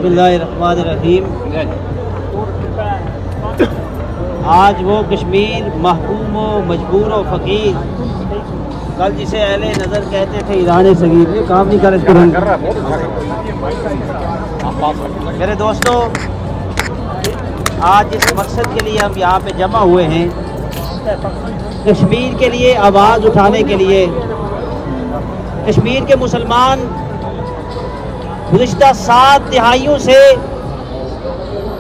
बिस्मिल्लाहिर्रहमानिर्रहीम। आज वो कश्मीर महकूम व मजबूर व फ़कीर, कल जिसे अहले नज़र कहते थे ईरान सगीर, ये काम नहीं कर मेरे दोस्तों, आज इस मकसद के लिए हम यहाँ पे जमा हुए हैं, कश्मीर के लिए आवाज़ उठाने के लिए। कश्मीर के मुसलमान गुज़िश्ता 7 तिहाइयों से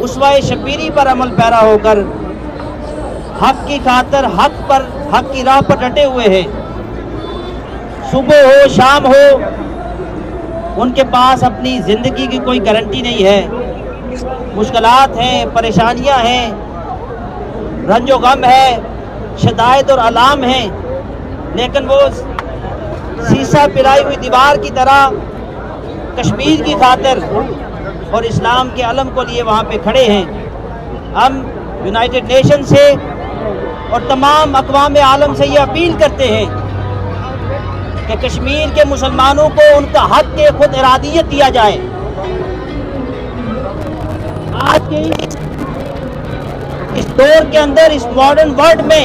उसवाए शबीरी पर अमल पैरा होकर हक की खातर हक की राह पर डटे हुए हैं। सुबह हो शाम हो, उनके पास अपनी ज़िंदगी की कोई गारंटी नहीं है। मुश्किलात हैं, परेशानियां हैं, रंजो गम है, शदायत और अलाम हैं, लेकिन वो शीशा पिलाई हुई दीवार की तरह कश्मीर की खातिर और इस्लाम के अलम को लिए वहाँ पे खड़े हैं। हम यूनाइटेड नेशन से और तमाम अक़वाम आलम से ये अपील करते हैं कि कश्मीर के मुसलमानों को उनका हक के खुद इरादियत दिया जाए। आज के इस दौर के अंदर, इस मॉडर्न वर्ल्ड में,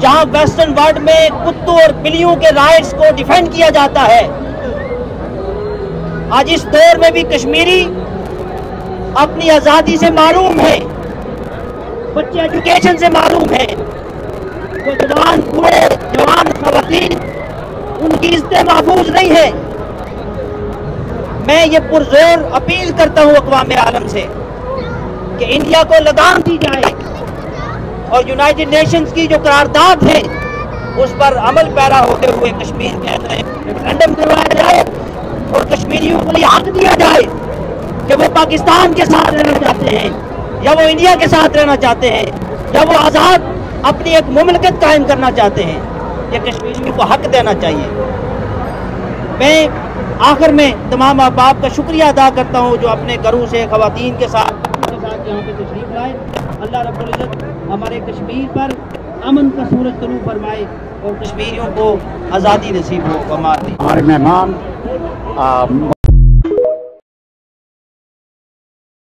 जहां वेस्टर्न वर्ल्ड में कुत्तों और बिल्लियों के राइट्स को डिफेंड किया जाता है, आज इस दौर में भी कश्मीरी अपनी आज़ादी से मारूम है, बच्चे एजुकेशन से मारूम है, वो जवान बूढ़े जवान ख़वातीन, उनकी इज्जत महफूज नहीं है। मैं ये पुरजोर अपील करता हूँ अक़वाम आलम से कि इंडिया को लगाम दी जाए और यूनाइटेड नेशंस की जो करारदाद है उस पर अमल पैरा होते हुए कश्मीर के अंदर रेफरेंडम करवाया जाए और कश्मीरियों को ये हक दिया जाए कि वो पाकिस्तान के साथ रहना चाहते हैं या वो इंडिया के साथ रहना चाहते हैं या वो आज़ाद अपनी एक मुमलकत कायम करना चाहते हैं। ये कश्मीरियों को हक देना चाहिए। मैं आखिर में तमाम अहबाब का शुक्रिया अदा करता हूँ जो अपने घरों से ख़वातीन के साथ यहाँ पे तशरीफ़ लाए। अल्लाह रब्बुल इज़्ज़त हमारे कश्मीर पर अमन का सूरज तलू फरमाए और कश्मीरियों को आज़ादी नसीब हो। हमारे मेहमान